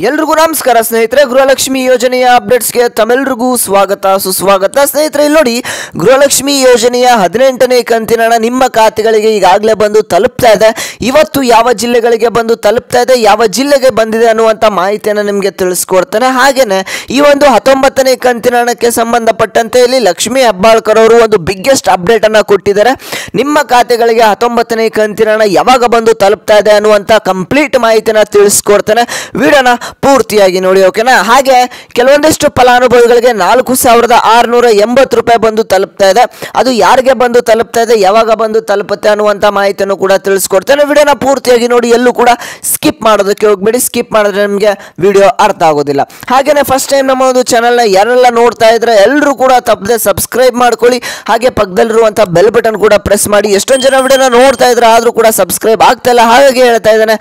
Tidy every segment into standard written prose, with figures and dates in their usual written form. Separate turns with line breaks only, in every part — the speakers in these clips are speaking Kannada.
ಎಲ್ರಿಗೂ ನಮಸ್ಕಾರ ಸ್ನೇಹಿತರೆ. ಗೃಹಲಕ್ಷ್ಮಿ ಯೋಜನೆಯ ಅಪ್ಡೇಟ್ಸ್ಗೆ ತಮ್ಮೆಲ್ಲರಿಗೂ ಸ್ವಾಗತ ಸುಸ್ವಾಗತ. ಸ್ನೇಹಿತರೆ, ಇಲ್ಲಿ ನೋಡಿ, ಗೃಹಲಕ್ಷ್ಮಿ ಯೋಜನೆಯ 18ನೇ ಕಂತಿನ ಹಣ ನಿಮ್ಮ ಖಾತೆಗಳಿಗೆ ಈಗಾಗಲೇ ಬಂದು ತಲುಪ್ತಾ ಇದೆ. ಇವತ್ತು ಯಾವ ಜಿಲ್ಲೆಗಳಿಗೆ ಬಂದು ತಲುಪ್ತಾ ಇದೆ, ಯಾವ ಜಿಲ್ಲೆಗೆ ಬಂದಿದೆ ಅನ್ನುವಂಥ ಮಾಹಿತಿಯನ್ನು ನಿಮಗೆ ತಿಳಿಸ್ಕೊಡ್ತಾನೆ. ಹಾಗೇನೆ ಈ ಒಂದು 19ನೇ ಕಂತಿನ ಹಣಕ್ಕೆ ಸಂಬಂಧಪಟ್ಟಂತೆ ಇಲ್ಲಿ ಲಕ್ಷ್ಮೀ ಹೆಬ್ಬಾಳ್ಕರ್ ಅವರು ಒಂದು ಬಿಗ್ಗೆಸ್ಟ್ ಅಪ್ಡೇಟ್ ಅನ್ನ ಕೊಟ್ಟಿದ್ದಾರೆ. ನಿಮ್ಮ ಖಾತೆಗಳಿಗೆ 19ನೇ ಕಂತಿನ ಹಣ ಯಾವಾಗ ಬಂದು ತಲುಪ್ತಾ ಇದೆ ಅನ್ನುವಂಥ ಕಂಪ್ಲೀಟ್ ಮಾಹಿತಿನ ತಿಳಿಸ್ಕೊಡ್ತಾನೆ. ವಿಡಿಯೋನ ಪೂರ್ತಿಯಾಗಿ ನೋಡಿ, ಓಕೆನಾ? ಹಾಗೆ ಕೆಲವೊಂದಿಷ್ಟು ಫಲಾನುಭವಿಗಳಿಗೆ 4,680 ರೂಪಾಯಿ ಬಂದು ತಲುಪ್ತಾ ಇದೆ. ಅದು ಯಾರಿಗೆ ಬಂದು ತಲುಪ್ತಾ ಇದೆ, ಯಾವಾಗ ಬಂದು ತಲುಪುತ್ತೆ ಅನ್ನುವಂಥ ಮಾಹಿತಿಯನ್ನು ಕೂಡ ತಿಳಿಸ್ಕೊಡ್ತೇನೆ. ವಿಡಿಯೋನ ಪೂರ್ತಿಯಾಗಿ ನೋಡಿ, ಎಲ್ಲೂ ಕೂಡ ಸ್ಕಿಪ್ ಮಾಡೋದಕ್ಕೆ ಹೋಗ್ಬೇಡಿ. ಸ್ಕಿಪ್ ಮಾಡಿದ್ರೆ ನಿಮಗೆ ವಿಡಿಯೋ ಅರ್ಥ ಆಗೋದಿಲ್ಲ. ಹಾಗೇನೆ ಫಸ್ಟ್ ಟೈಮ್ ನಮ್ಮ ಒಂದು ಚಾನಲ್ನ ಯಾರೆಲ್ಲ ನೋಡ್ತಾ ಇದ್ರೆ ಎಲ್ಲರೂ ಕೂಡ ತಪ್ಪದೆ ಸಬ್ಸ್ಕ್ರೈಬ್ ಮಾಡ್ಕೊಳ್ಳಿ. ಹಾಗೆ ಪಕ್ಕದಲ್ಲಿರುವಂಥ ಬೆಲ್ ಬಟನ್ ಕೂಡ ಪ್ರೆಸ್ ಮಾಡಿ. ಎಷ್ಟೊಂದು ಜನ ವಿಡಿಯೋನ ನೋಡ್ತಾ ಇದ್ರೆ ಆದರೂ ಕೂಡ ಸಬ್ಸ್ಕ್ರೈಬ್ ಆಗ್ತಾ ಇಲ್ಲ. ಹಾಗಾಗಿ ಹೇಳ್ತಾ ಇದ್ದಾನೆ,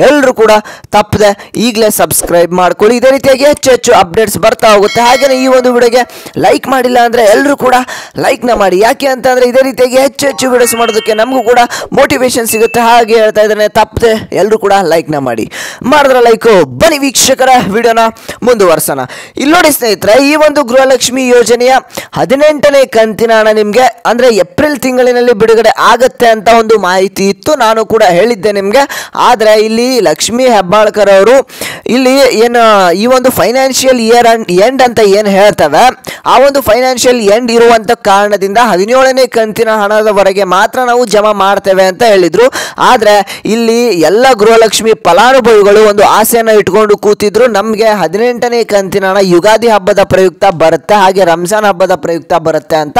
ಎಲ್ಲರೂ ಕೂಡ ತಪ್ಪದೆ ಈಗಲೇ ಸಬ್ಸ್ಕ್ರೈಬ್ ಮಾಡ್ಕೊಳ್ಳಿ. ಇದೇ ರೀತಿಯಾಗಿ ಹೆಚ್ಚು ಅಪ್ಡೇಟ್ಸ್ ಬರ್ತಾ ಹೋಗುತ್ತೆ. ಹಾಗೆಯೇ ಈ ಒಂದು ವಿಡಿಯೋಗೆ ಲೈಕ್ ಮಾಡಿಲ್ಲ ಅಂದರೆ ಎಲ್ಲರೂ ಕೂಡ ಲೈಕ್ನ ಮಾಡಿ. ಯಾಕೆ ಅಂತಂದರೆ ಇದೇ ರೀತಿಯಾಗಿ ಹೆಚ್ಚು ವಿಡಿಯೋಸ್ ಮಾಡೋದಕ್ಕೆ ನಮಗೂ ಕೂಡ ಮೋಟಿವೇಶನ್ ಸಿಗುತ್ತೆ. ಹಾಗೆ ಹೇಳ್ತಾ ಇದ್ದಾನೆ, ತಪ್ಪದೆ ಎಲ್ಲರೂ ಕೂಡ ಲೈಕ್ನ ಮಾಡಿ. ಮಾಡಿದ್ರೆ ಲೈಕು. ಬನ್ನಿ ವೀಕ್ಷಕರ, ವಿಡಿಯೋನ ಮುಂದುವರ್ಸೋಣ. ಇಲ್ಲಿ ನೋಡಿ ಸ್ನೇಹಿತರೆ, ಈ ಒಂದು ಗೃಹಲಕ್ಷ್ಮಿ ಯೋಜನೆಯ 18ನೇ ಕಂತಿನ ಹಣ ನಿಮಗೆ ಅಂದರೆ ಏಪ್ರಿಲ್ ತಿಂಗಳಿನಲ್ಲಿ ಬಿಡುಗಡೆ ಆಗುತ್ತೆ ಅಂತ ಒಂದು ಮಾಹಿತಿ ಇತ್ತು. ನಾನು ಕೂಡ ಹೇಳಿದ್ದೆ ನಿಮಗೆ. ಆದರೆ ಇಲ್ಲಿ ಲಕ್ಷ್ಮೀ ಹೆಬ್ಬಾಳ್ಕರ್ ಅವರು ಇಲ್ಲಿ ಏನು ಈ ಒಂದು ಫೈನಾನ್ಷಿಯಲ್ ಇಯರ್ ಎಂಡ್ ಅಂತ ಏನು ಹೇಳ್ತವೆ, ಆ ಒಂದು ಫೈನಾನ್ಷಿಯಲ್ ಎಂಡ್ ಇರುವಂಥ ಕಾರಣದಿಂದ 17ನೇ ಕಂತಿನ ಹಣದವರೆಗೆ ಮಾತ್ರ ನಾವು ಜಮಾ ಮಾಡ್ತೇವೆ ಅಂತ ಹೇಳಿದ್ರು. ಆದರೆ ಇಲ್ಲಿ ಎಲ್ಲ ಗೃಹಲಕ್ಷ್ಮಿ ಫಲಾನುಭವಿಗಳು ಒಂದು ಆಸೆಯನ್ನು ಇಟ್ಕೊಂಡು ಕೂತಿದ್ರು, ನಮಗೆ 18ನೇ ಕಂತಿನ ಹಣ ಯುಗಾದಿ ಹಬ್ಬದ ಪ್ರಯುಕ್ತ ಬರುತ್ತೆ, ಹಾಗೆ ರಂಜಾನ್ ಹಬ್ಬದ ಪ್ರಯುಕ್ತ ಬರುತ್ತೆ ಅಂತ.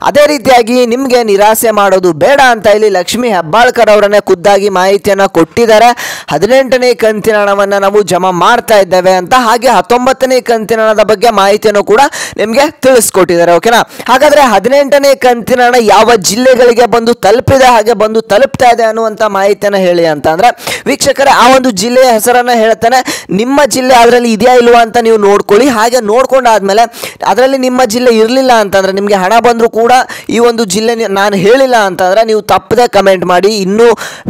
ಅದೇ ರೀತಿಯಾಗಿ ನಿಮಗೆ ನಿರಾಸೆ ಮಾಡೋದು ಬೇಡ ಅಂತ ಇಲ್ಲಿ ಲಕ್ಷ್ಮೀ ಹೆಬ್ಬಾಳ್ಕರ್ ಅವರನ್ನೇ ಖುದ್ದಾಗಿ ಮಾಹಿತಿಯನ್ನು ಕೊಟ್ಟಿದ್ದಾರೆ. 18ನೇ ಕಂತಿನ ಹಣವನ್ನು ನಾವು ಜಮಾ ಮಾಡ್ತಾ ಇದ್ದೇವೆ ಅಂತ. ಹಾಗೆ 19ನೇ ಕಂತಿನ ಹಣದ ಬಗ್ಗೆ ಮಾಹಿತಿಯನ್ನು ಕೂಡ ನಿಮಗೆ ತಿಳಿಸ್ಕೊಟ್ಟಿದ್ದಾರೆ, ಓಕೆನಾ? ಹಾಗಾದ್ರೆ 18ನೇ ಕಂತಿನ ಹಣ ಯಾವ ಜಿಲ್ಲೆಗಳಿಗೆ ಬಂದು ತಲುಪಿದೆ, ಹಾಗೆ ಬಂದು ತಲುಪ್ತಾ ಇದೆ ಅನ್ನುವಂಥ ಮಾಹಿತಿಯನ್ನು ಹೇಳಿ ಅಂತ ಅಂದ್ರೆ ವೀಕ್ಷಕರೇ, ಆ ಒಂದು ಜಿಲ್ಲೆಯ ಹೆಸರನ್ನ ಹೇಳ್ತಾನೆ. ನಿಮ್ಮ ಜಿಲ್ಲೆ ಅದರಲ್ಲಿ ಇದೆಯಾ ಇಲ್ವಾ ಅಂತ ನೀವು ನೋಡ್ಕೊಳ್ಳಿ. ಹಾಗೆ ನೋಡ್ಕೊಂಡಾದ್ಮೇಲೆ ಅದರಲ್ಲಿ ನಿಮ್ಮ ಜಿಲ್ಲೆ ಇರಲಿಲ್ಲ ಅಂತಂದ್ರೆ, ನಿಮಗೆ ಹಣ ಬಂದರೂ ಕೂಡ ಈ ಒಂದು ಜಿಲ್ಲೆ ನಾನು ಹೇಳಿಲ್ಲ ಅಂತಂದ್ರೆ ನೀವು ತಪ್ಪದೆ ಕಮೆಂಟ್ ಮಾಡಿ. ಇನ್ನೂ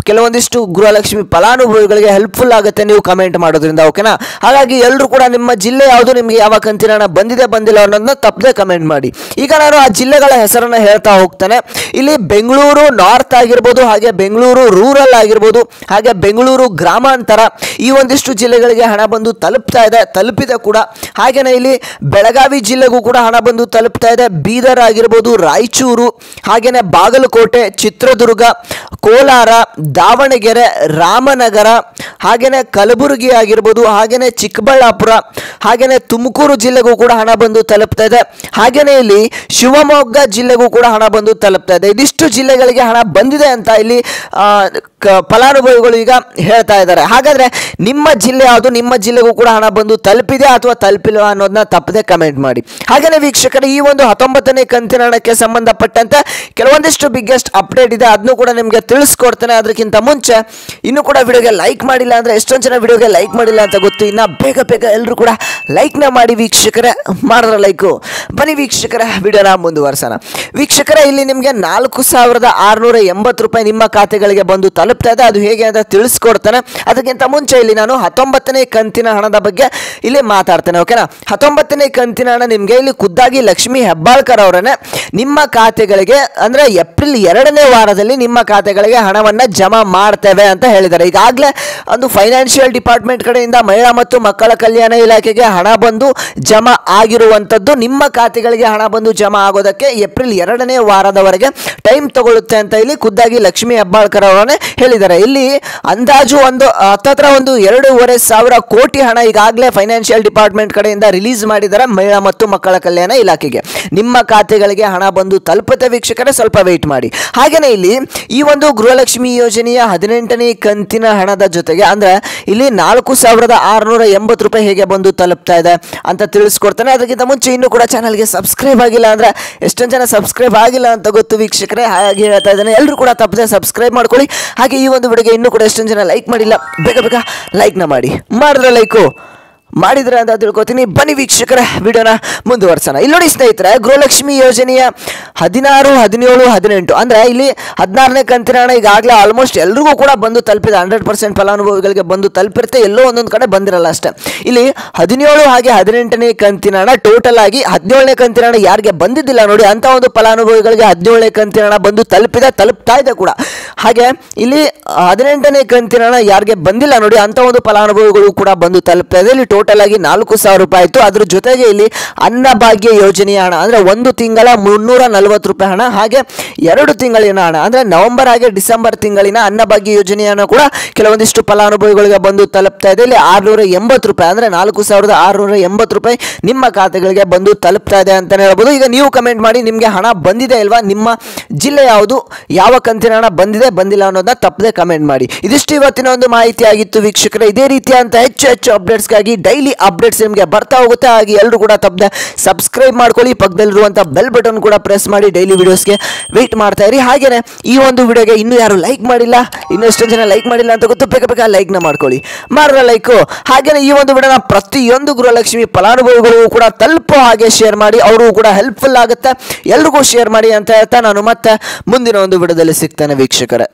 ಕೆಲವೊಂದಿಷ್ಟು ಗೃಹಲಕ್ಷ್ಮಿ ಫಲಾನುಭವಿಗಳಿಗೆ ಹೆಲ್ಪ್ಫುಲ್ ಆಗುತ್ತೆ ನೀವು ಕಮೆಂಟ್ ಮಾಡೋದ್ರಿಂದ, ಓಕೆನಾ? ಹಾಗಾಗಿ ಎಲ್ಲರೂ ಕೂಡ ನಿಮ್ಮ ಜಿಲ್ಲೆ ಯಾವುದು, ನಿಮಗೆ ಯಾವ ಕಂತಿನ ಹಣ ಬಂದಿದೆ ಬಂದಿಲ್ಲ ಅನ್ನೋದನ್ನ ತಪ್ಪದೆ ಕಮೆಂಟ್ ಮಾಡಿ. ಈಗ ನಾನು ಆ ಜಿಲ್ಲೆಗಳ ಹೆಸರನ್ನ ಹೇಳ್ತಾ ಹೋಗ್ತಾನೆ. ಇಲ್ಲಿ ಬೆಂಗಳೂರು ನಾರ್ತ್ ಆಗಿರ್ಬೋದು, ಹಾಗೆ ಬೆಂಗಳೂರು ರೂರಲ್ ಆಗಿರ್ಬೋದು, ಹಾಗೆ ಬೆಂಗಳೂರು ಗ್ರಾಮಾಂತರ, ಈ ಒಂದಿಷ್ಟು ಜಿಲ್ಲೆಗಳಿಗೆ ಹಣ ಬಂದು ತಲುಪ್ತಾ ಇದೆ, ತಲುಪಿದೆ ಕೂಡ. ಹಾಗೆಯೇ ಇಲ್ಲಿ ಬೆಳಗಾವಿ ಜಿಲ್ಲೆಗೂ ಕೂಡ ಹಣ ಬಂದು ತಲುಪ್ತಾ ಇದೆ. ಬೀದರ್ ಆಗಿರ್ಬೋದು, ರಾಯಚೂರು, ಹಾಗೆಯೇ ಬಾಗಲಕೋಟೆ, ಚಿತ್ರದುರ್ಗ, ಕೋಲಾರ, ದಾವಣಗೆರೆ, ರಾಮನಗರ, ಹಾಗೆಯೇ ಕಲಬುರಗಿ ಆಗಿರ್ಬೋದು, ಹಾಗೆಯೇ ಚಿಕ್ಕಬಳ್ಳಾಪುರ, ಹಾಗೆಯೇ ತುಮಕೂರು ಜಿಲ್ಲೆಗೂ ಕೂಡ ಹಣ ಬಂದು ತಲುಪ್ತಾ ಇದೆ. ಹಾಗೆಯೇ ಇಲ್ಲಿ ಶಿವಮೊಗ್ಗ ಜಿಲ್ಲೆಗೂ ಕೂಡ ಹಣ ಬಂದು ತಲುಪ್ತಾ ಇದೆ. ಇದಿಷ್ಟು ಜಿಲ್ಲೆಗಳಿಗೆ ಹಣ ಬಂದಿದೆ ಅಂತ ಇಲ್ಲಿ ಫಲಾನುಭವಿಗಳು ಈಗ ಹೇಳ್ತಾ ಇದ್ದಾರೆ. ಹಾಗಾದ್ರೆ ನಿಮ್ಮ ಜಿಲ್ಲೆ ಯಾವುದು, ನಿಮ್ಮ ಜಿಲ್ಲೆಗೂ ಕೂಡ ಹಣ ಬಂದು ತಲುಪಿದೆ ಅಥವಾ ತಲುಪಿಲ್ಲ ಅನ್ನೋದನ್ನ ತಪ್ಪದೆ ಕಮೆಂಟ್ ಮಾಡಿ. ಹಾಗೆಯೇ ವೀಕ್ಷಕರು, ಈ ಒಂದು 19ನೇ ಕಂತಿನ ಹಣಕ್ಕೆ ಸಂಬಂಧಪಟ್ಟಂತೆ ಕೆಲವೊಂದಿಷ್ಟು ಬಿಗ್ಗೆಸ್ಟ್ ಅಪ್ಡೇಟ್ ಇದೆ, ಅದನ್ನು ಕೂಡ ನಿಮಗೆ ತಿಳಿಸ್ಕೊಡ್ತೇನೆ. ಅದಕ್ಕಿಂತ ಮುಂಚೆ ಇನ್ನೂ ಕೂಡ ವಿಡಿಯೋಗೆ ಲೈಕ್ ಮಾಡಿಲ್ಲ ಅಂದರೆ, ಎಷ್ಟೊಂದು ಜನ ವಿಡಿಯೋಗೆ ಲೈಕ್ ಮಾಡಿಲ್ಲ ಅಂತ ಗೊತ್ತು, ಇನ್ನು ಬೇಗ ಎಲ್ಲರೂ ಕೂಡ ಲೈಕ್ನ ಮಾಡಿ ವೀಕ್ಷಕರೇ. ಮಾಡಿದ್ರೆ ಲೈಕು. ಬನ್ನಿ ವೀಕ್ಷಕರ, ವಿಡಿಯೋನ ಮುಂದುವರ್ಸೋಣ. ವೀಕ್ಷಕರೇ, ಇಲ್ಲಿ ನಿಮಗೆ 4,680 ರೂಪಾಯಿ ನಿಮ್ಮ ಖಾತೆಗಳಿಗೆ ಬಂದು ತಲುಪ್ತಾ ಇದೆ. ಅದು ಹೇಗೆ ಅಂತ ತಿಳಿಸ್ಕೊಡ್ತಾನೆ. ಅದಕ್ಕಿಂತ ಮುಂಚೆ ಇಲ್ಲಿ ನಾನು 19ನೇ ಕಂತಿನ ಹಣದ ಬಗ್ಗೆ ಇಲ್ಲಿ ಮಾತಾಡ್ತೇನೆ, ಓಕೆನಾ? 19ನೇ ಕಂತಿನ ಹಣ ನಿಮಗೆ ಇಲ್ಲಿ ಖುದ್ದಾಗಿ ಲಕ್ಷ್ಮೀ ಹೆಬ್ಬಾಳ್ಕರ್ ಅವರನ್ನೇ ನಿಮ್ಮ ಖಾತೆಗಳಿಗೆ ಅಂದರೆ ಏಪ್ರಿಲ್ 2ನೇ ವಾರದಲ್ಲಿ ನಿಮ್ಮ ಖಾತೆಗಳಿಗೆ ಹಣವನ್ನು ಜಮಾ ಮಾಡ್ತೇವೆ ಅಂತ ಹೇಳಿದ್ದಾರೆ. ಈಗಾಗಲೇ ಒಂದು ಫೈನಾನ್ಷಿಯಲ್ ಡಿಪಾರ್ಟ್ಮೆಂಟ್ ಕಡೆಯಿಂದ ಮಹಿಳಾ ಮತ್ತು ಮಕ್ಕಳ ಕಲ್ಯಾಣ ಇಲಾಖೆಗೆ ಹಣ ಬಂದು ಜಮಾ ಆಗಿರುವಂಥದ್ದು. ನಿಮ್ಮ ಖಾತೆಗಳಿಗೆ ಹಣ ಬಂದು ಜಮಾ ಆಗೋದಕ್ಕೆ ಏಪ್ರಿಲ್ 2ನೇ ವಾರದವರೆಗೆ ಟೈಮ್ ತಗೊಳ್ಳುತ್ತೆ ಅಂತ ಇಲ್ಲಿ ಖುದ್ದಾಗಿ ಲಕ್ಷ್ಮೀ ಹೆಬ್ಬಾಳ್ಕರ್ ಅವರನ್ನೇ ಹೇಳಿದ್ದಾರೆ. ಇಲ್ಲಿ ಅಂದಾಜು ಒಂದು 2,500 ಕೋಟಿ ಹಣ ಈಗಾಗಲೇ ಫೈನಾನ್ಷಿಯಲ್ ಡಿಪಾರ್ಟ್ಮೆಂಟ್ ಕಡೆಯಿಂದ ರಿಲೀಸ್ ಮಾಡಿದ್ದಾರೆ ಮಹಿಳಾ ಮತ್ತು ಮಕ್ಕಳ ಕಲ್ಯಾಣ ಇಲಾಖೆಗೆ. ನಿಮ್ಮ ಖಾತೆಗಳಿಗೆ ಹಣ ಬಂದು ತಲುಪುತ್ತೆ ವೀಕ್ಷಕರೇ, ಸ್ವಲ್ಪ ವೆಯ್ಟ್ ಮಾಡಿ. ಹಾಗೆಯೇ ಇಲ್ಲಿ ಈ ಒಂದು ಗೃಹಲಕ್ಷ್ಮಿ ಯೋಜನೆಯ 18ನೇ ಕಂತಿನ ಹಣದ ಜೊತೆಗೆ ಅಂದ್ರೆ ಇಲ್ಲಿ 4,680 ರೂಪಾಯಿ ಹೇಗೆ ಬಂದು ತಲುಪ್ತಾ ಇದೆ ಅಂತ ತಿಳಿಸ್ಕೊಡ್ತಾನೆ. ಅದಕ್ಕಿಂತ ಮುಂಚೆ ಇನ್ನೂ ಕೂಡ ಚಾನಲ್ಗೆ ಸಬ್ಸ್ಕ್ರೈಬ್ ಆಗಿಲ್ಲ ಅಂದ್ರೆ, ಎಷ್ಟೊಂದು ಜನ ಸಬ್ಸ್ಕ್ರೈಬ್ ಆಗಿಲ್ಲ ಅಂತ ಗೊತ್ತು ವೀಕ್ಷಕರೇ, ಹಾಗೆ ಹೇಳ್ತಾ ಇದ್ದಾನೆ, ಎಲ್ಲರೂ ಕೂಡ ತಪ್ಪದೆ ಸಬ್ಸ್ಕ್ರೈಬ್ ಮಾಡ್ಕೊಳ್ಳಿ. ಹಾಗೆ ಈ ಒಂದು ವಿಡಿಯೋಗೆ ಇನ್ನೂ ಕೂಡ ಎಷ್ಟೊಂದು ಜನ ಲೈಕ್ ಮಾಡಿಲ್ಲ, ಬೇಗ ಲೈಕ್ನ ಮಾಡಿ. ಮಾಡಿದ್ರೆ ಲೈಕು. ಮಾಡಿದ್ರೆ ಅಂತ ತಿಳ್ಕೊತೀನಿ. ಬನ್ನಿ ವೀಕ್ಷಕರ ವಿಡಿಯೋನ ಮುಂದುವರ್ಸೋಣ. ಇಲ್ಲಿ ನೋಡಿ ಸ್ನೇಹಿತರೆ, ಗೃಹಲಕ್ಷ್ಮಿ ಯೋಜನೆಯ 16, 17, 18 ಅಂದರೆ ಇಲ್ಲಿ 16ನೇ ಕಂತಿನ ಹಣ ಈಗಾಗಲೇ ಆಲ್ಮೋಸ್ಟ್ ಎಲ್ರಿಗೂ ಕೂಡ ಬಂದು ತಲುಪಿದೆ. 100% ಫಲಾನುಭವಿಗಳಿಗೆ ಬಂದು ತಲುಪಿರುತ್ತೆ, ಎಲ್ಲೋ ಒಂದೊಂದು ಕಡೆ ಬಂದಿರಲ್ಲ ಅಷ್ಟೇ. ಇಲ್ಲಿ 17 ಹಾಗೆ 18ನೇ ಕಂತಿನ ಹಣ ಟೋಟಲ್ ಆಗಿ 17ನೇ ಕಂತಿನ ಹಣ ಯಾರಿಗೆ ಬಂದಿದ್ದಿಲ್ಲ ನೋಡಿ ಅಂತ ಒಂದು ಫಲಾನುಭವಿಗಳಿಗೆ 17ನೇ ಕಂತಿನ ಹಣ ಬಂದು ತಲುಪ್ತಾ ಇದೆ ಕೂಡ. ಹಾಗೆ ಇಲ್ಲಿ 18ನೇ ಕಂತಿನ ಹಣ ಯಾರಿಗೆ ಬಂದಿಲ್ಲ ನೋಡಿ ಅಂತ ಒಂದು ಫಲಾನುಭವಿಗಳು ಕೂಡ ಬಂದು ತಲುಪ್ತಾ ಇದೆ. ಇಲ್ಲಿ ಟೋಟಲ್ ಆಗಿ 4,000 ರೂಪಾಯಿ ಆಯಿತು. ಅದ್ರ ಜೊತೆಗೆ ಇಲ್ಲಿ ಅನ್ನಭಾಗ್ಯ ಯೋಜನೆಯ ಹಣ ಅಂದರೆ 1 ತಿಂಗಳ 340 ರೂಪಾಯಿ ಹಣ, ಹಾಗೆ 2 ತಿಂಗಳಿನ ಹಣ ಅಂದರೆ ನವೆಂಬರ್ ಹಾಗೆ ಡಿಸೆಂಬರ್ ತಿಂಗಳಿನ ಅನ್ನಭಾಗ್ಯ ಯೋಜನೆಯ ಹಣ ಕೂಡ ಕೆಲವೊಂದಿಷ್ಟು ಫಲಾನುಭವಿಗಳಿಗೆ ಬಂದು ತಲುಪ್ತಾ ಇದೆ. ಇಲ್ಲಿ 680 ರೂಪಾಯಿ ಅಂದರೆ 4,680 ರೂಪಾಯಿ ನಿಮ್ಮ ಖಾತೆಗಳಿಗೆ ಬಂದು ತಲುಪ್ತಾ ಇದೆ ಅಂತಲೇ ಹೇಳ್ಬೋದು. ಈಗ ನೀವು ಕಮೆಂಟ್ ಮಾಡಿ, ನಿಮಗೆ ಹಣ ಬಂದಿದೆ ಅಲ್ವಾ, ನಿಮ್ಮ ಜಿಲ್ಲೆ ಯಾವುದು, ಯಾವ ಕಂತಿನ ಹಣ ಬಂದಿದೆ ಬಂದಿಲ್ಲ ಅನ್ನೋದನ್ನ ತಪ್ಪದೆ ಕಮೆಂಟ್ ಮಾಡಿ. ಇದಿಷ್ಟು ಇವತ್ತಿನ ಒಂದು ಮಾಹಿತಿ ಆಗಿತ್ತು ವೀಕ್ಷಕರೇ. ಇದೇ ರೀತಿಯಂತ ಹೆಚ್ಚು ಅಪ್ಡೇಟ್ಸ್ಗಾಗಿ ಡೈಲಿ ಅಪ್ಡೇಟ್ಸ್ ನಿಮಗೆ ಬರ್ತಾ ಹೋಗುತ್ತೆ. ಹಾಗೆ ಎಲ್ಲರೂ ಕೂಡ ತಪ್ಪದೆ ಸಬ್ಸ್ಕ್ರೈಬ್ ಮಾಡ್ಕೊಳ್ಳಿ, ಪಕ್ಕದಲ್ಲಿರುವಂಥ ಬೆಲ್ ಬಟನ್ ಕೂಡ ಪ್ರೆಸ್ ಮಾಡಿ ಡೈಲಿ ವಿಡಿಯೋಸ್ಗೆ ವೆಯ್ಟ್ ಮಾಡ್ತಾ ಇರಿ. ಹಾಗೆಯೇ ಈ ಒಂದು ವಿಡಿಯೋಗೆ ಇನ್ನೂ ಯಾರು ಲೈಕ್ ಮಾಡಿಲ್ಲ, ಇನ್ನೂ ಎಷ್ಟೊಂದು ಜನ ಲೈಕ್ ಮಾಡಿಲ್ಲ ಅಂತ ಗೊತ್ತು, ಬೇಗ ಲೈಕ್ನ ಮಾಡ್ಕೊಳ್ಳಿ, ಮಾಡಿದ್ರೆ ಲೈಕು. ಹಾಗೆಯೇ ಈ ಒಂದು ವಿಡಿಯೋನ ಪ್ರತಿಯೊಂದು ಗೃಹಲಕ್ಷ್ಮಿ ಫಲಾನುಭವಿಗಳು ಕೂಡ ತಲುಪೋ ಹಾಗೆ ಶೇರ್ ಮಾಡಿ, ಅವರು ಕೂಡ ಹೆಲ್ಪ್ಫುಲ್ ಆಗುತ್ತೆ. ಎಲ್ರಿಗೂ ಶೇರ್ ಮಾಡಿ ಅಂತ ಹೇಳ್ತಾ ನಾನು ಮತ್ತೆ ಮುಂದಿನ ಒಂದು ವಿಡಿಯೋದಲ್ಲಿ ಸಿಗ್ತೇನೆ ವೀಕ್ಷಕರೇ.